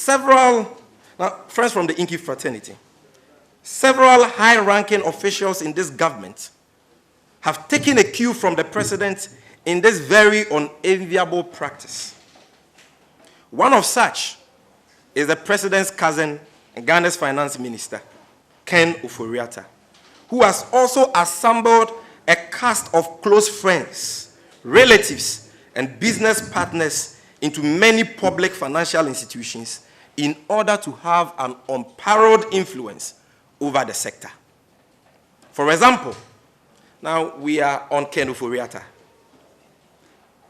friends from the Inky fraternity, several high-ranking officials in this government have taken a cue from the president in this very unenviable practice. One of such is the president's cousin and Ghana's finance minister, Ken Ofori-Atta, who has also assembled a cast of close friends, relatives, and business partners into many public financial institutions in order to have an unparalleled influence over the sector. For example, now we are on Ken Ofori-Atta.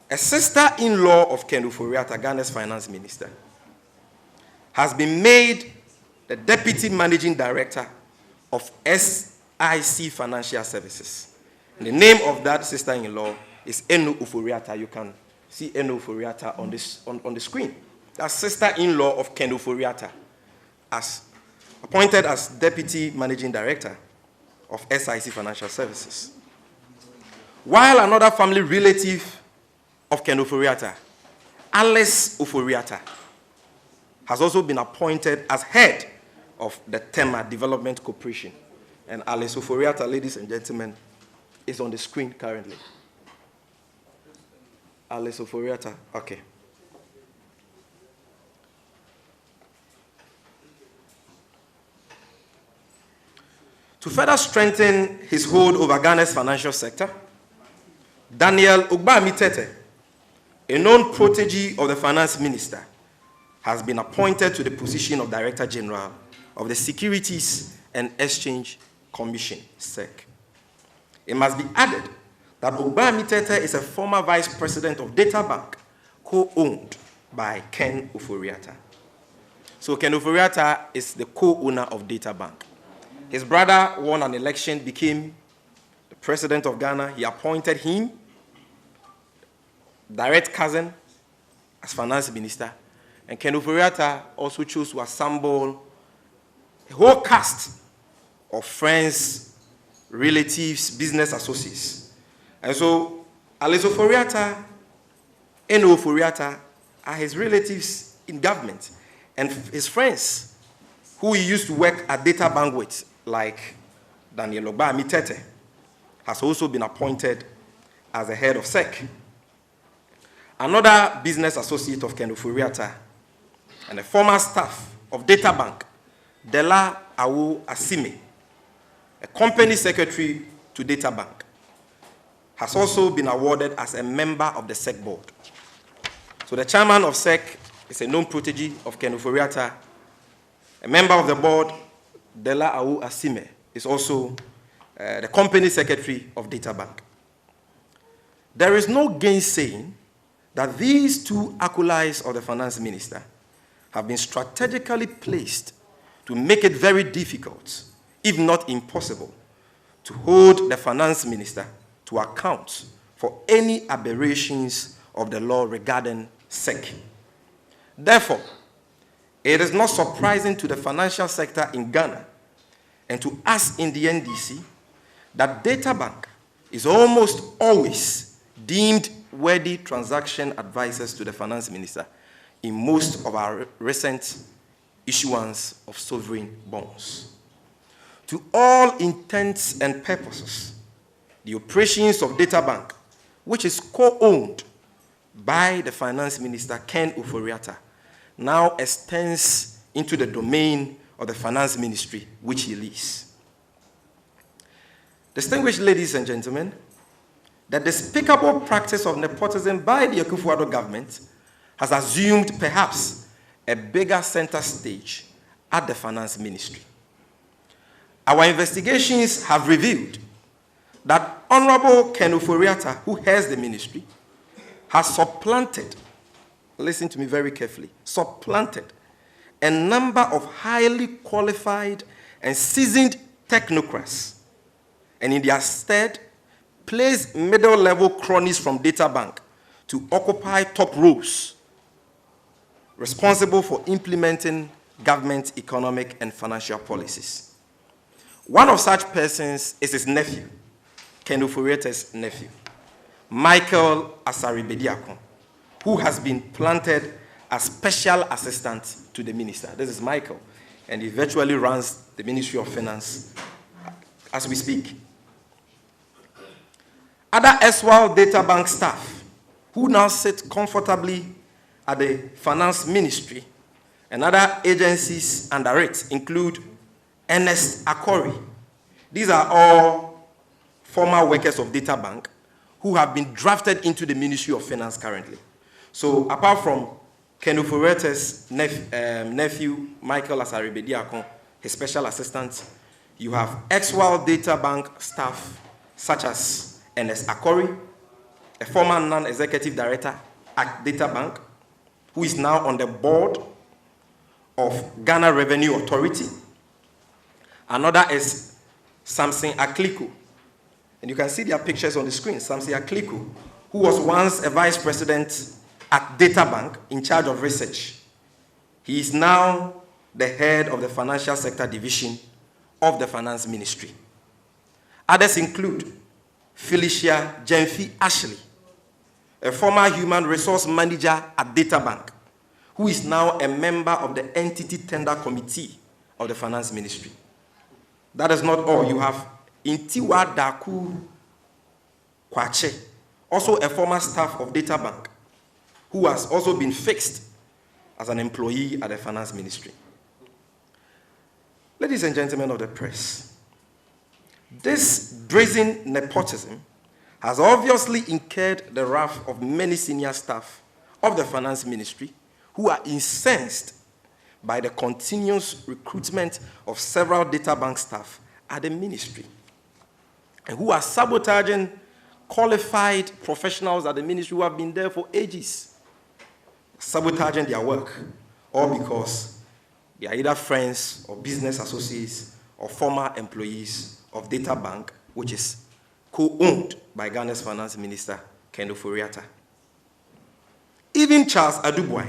A sister-in-law of Ken Ofori-Atta, Ghana's finance minister, has been made the deputy managing director of SIC Financial Services. And the name of that sister-in-law is Eno Ofori-Atta. You can see Eno Ofori-Atta on the screen. That's sister-in-law of Ken Ofori-Atta, as appointed as deputy managing director of SIC Financial Services. While another family relative of Ken Ofori-Atta, Alice Ofori-Atta, has also been appointed as head of the Tema Development Corporation. And Alice Ofori-Atta, ladies and gentlemen, is on the screen currently. Alice Ofori-Atta, okay. To further strengthen his hold over Ghana's financial sector, Daniel Ugba-Amitete, a known protege of the finance minister, has been appointed to the position of Director General of the Securities and Exchange Commission, SEC. It must be added that Ugba-Amitete is a former vice president of Data Bank, co-owned by Ken Ofori-Atta. So Ken Ofori-Atta is the co-owner of Data Bank. His brother won an election, became the president of Ghana. He appointed him, direct cousin, as finance minister. And Ken Ofori-Atta also chose to assemble a whole cast of friends, relatives, business associates. And so Alice Ofori-Atta, Eno Ofori-Atta are his relatives in government, and his friends who he used to work at Data Bank with, like Daniel Ugba-Amitete, has also been appointed as the head of SEC. Another business associate of Ken Ofori-Atta and a former staff of Data Bank, Dela Awu Asime, a company secretary to Data Bank, has also been awarded as a member of the SEC board. So the chairman of SEC is a known protege of Ken Ofori-Atta. A member of the board, Dela Awu Asime, is also the company secretary of Data Bank. There is no gainsaying that these two acolytes of the finance minister have been strategically placed to make it very difficult, if not impossible, to hold the finance minister to account for any aberrations of the law regarding SEC. Therefore, it is not surprising to the financial sector in Ghana and to us in the NDC that Data Bank is almost always deemed worthy transaction advisors to the finance minister in most of our recent issuance of sovereign bonds. To all intents and purposes, the operations of Data Bank, which is co-owned by the finance minister, Ken Ofori-Atta, now extends into the domain of the finance ministry, which he leads. Distinguished ladies and gentlemen, the despicable practice of nepotism by the Akufo-Addo government has assumed perhaps a bigger center stage at the finance ministry. Our investigations have revealed that Honorable Ken Ofori-Atta, who heads the ministry, has supplanted, listen to me very carefully, supplanted a number of highly qualified and seasoned technocrats, and in their stead, placed middle-level cronies from Data Bank to occupy top roles responsible for implementing government economic and financial policies. One of such persons is his nephew, Ken Ofori-Atta's nephew, Michael Asari Bediakon, who has been planted as special assistant to the minister. This is Michael, and he virtually runs the Ministry of Finance as we speak. Other erstwhile data bank staff who now sit comfortably at the finance ministry and other agencies under it include Ernest Akori. These are all former workers of data bank who have been drafted into the Ministry of Finance currently. So apart from Ken Ofori-Atta's nephew, Michael Asaribediakon, his special assistant, you have erstwhile data bank staff such as Ernest Akori, a former non-executive director at Data Bank, who is now on the board of Ghana Revenue Authority. Another is Samson Akliko. And you can see their pictures on the screen. Samson Akliko, who was once a vice president at Data Bank in charge of research. He is now the head of the Financial Sector Division of the Finance Ministry. Others include Felicia Gyamfi Ashley, a former human resource manager at Data Bank, who is now a member of the Entity Tender Committee of the Finance Ministry. That is not all. You have Intiwa Daku Kwache, also a former staff of Data Bank, who has also been fixed as an employee at the Finance Ministry. Ladies and gentlemen of the press, this brazen nepotism has obviously incurred the wrath of many senior staff of the Finance Ministry who are incensed by the continuous recruitment of several data bank staff at the ministry and who are sabotaging qualified professionals at the ministry who have been there for ages, sabotaging their work, all because they are either friends or business associates or former employees of Data Bank, which is co-owned by Ghana's Finance Minister, Ken Ofori-Atta. Even Charles Adubuai,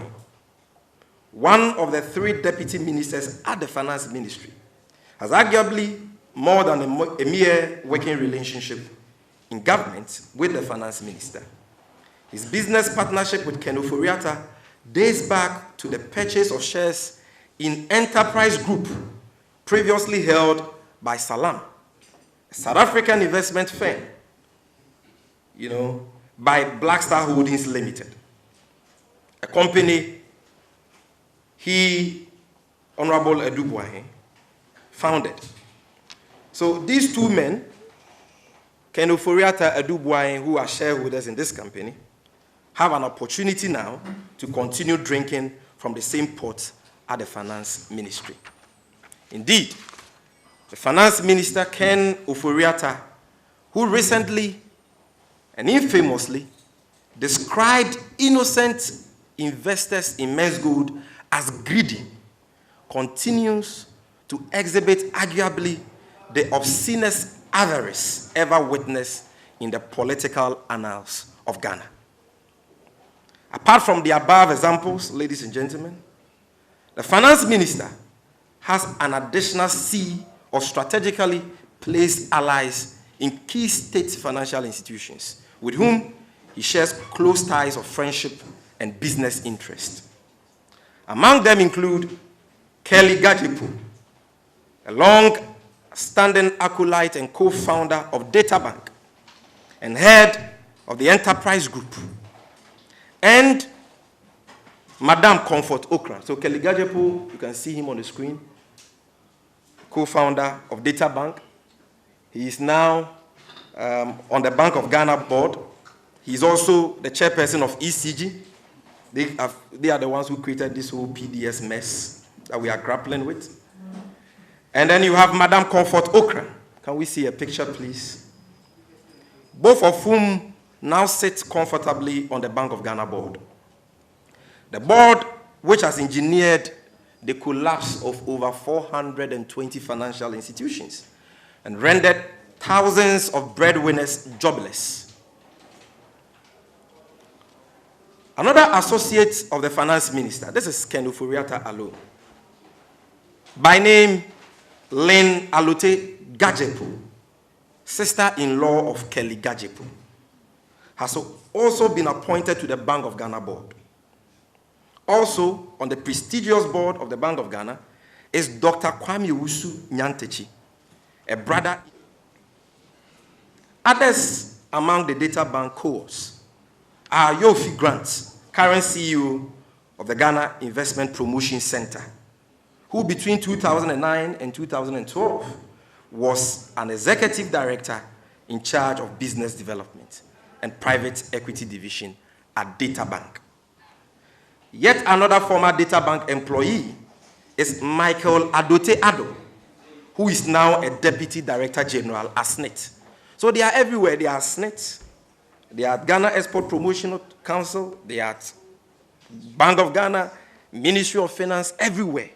one of the 3 deputy ministers at the Finance Ministry, has arguably more than a mere working relationship in government with the Finance Minister. His business partnership with Ken Ofori-Atta dates back to the purchase of shares in Enterprise Group, previously held by Salam, a South African investment firm, by Black Star Holdings Limited, a company he, Honorable Adubuai, founded. So these 2 men, Ken Ofori-Atta, Adubuai, who are shareholders in this company, have an opportunity now to continue drinking from the same pot at the Finance Ministry. Indeed, the Finance Minister, Ken Ofori-Atta, who recently and infamously described innocent investors in Mess Gold as greedy, continues to exhibit arguably the obscenest avarice ever witnessed in the political annals of Ghana. Apart from the above examples, ladies and gentlemen, the Finance Minister has an additional sea of strategically placed allies in key state financial institutions with whom he shares close ties of friendship and business interest. Among them include Kelly Gajipu, a long-standing acolyte and co-founder of Data Bank and head of the Enterprise Group, and Madam Comfort Okra. So Kelly Gajipu, you can see him on the screen, co-founder of Data Bank. He is now on the Bank of Ghana board. He's also the chairperson of ECG. They are the ones who created this whole PDS mess that we are grappling with. And then you have Madam Comfort Okra. Can we see a picture, please? Both of whom now sit comfortably on the Bank of Ghana board. The board, which has engineered the collapse of over 420 financial institutions and rendered thousands of breadwinners jobless. Another associate of the Finance Minister, this is Ken Ofori-Atta alone, by name Lynn Alote Gajepo, sister-in-law of Kelly Gajepo, has also been appointed to the Bank of Ghana board. Also, on the prestigious board of the Bank of Ghana is Dr. Kwame Owusu Nyantechi, a brother. Others among the data bank cohorts are Yofi Grant, current CEO of the Ghana Investment Promotion Center, who between 2009 and 2012 was an executive director in charge of business development and private equity division at Data Bank. Yet another former Data Bank employee is Michael Adote Addo, who is now a Deputy Director General at SNET. So they are everywhere. They are SNET, they are at Ghana Export Promotion Council, they are at Bank of Ghana, Ministry of Finance, everywhere.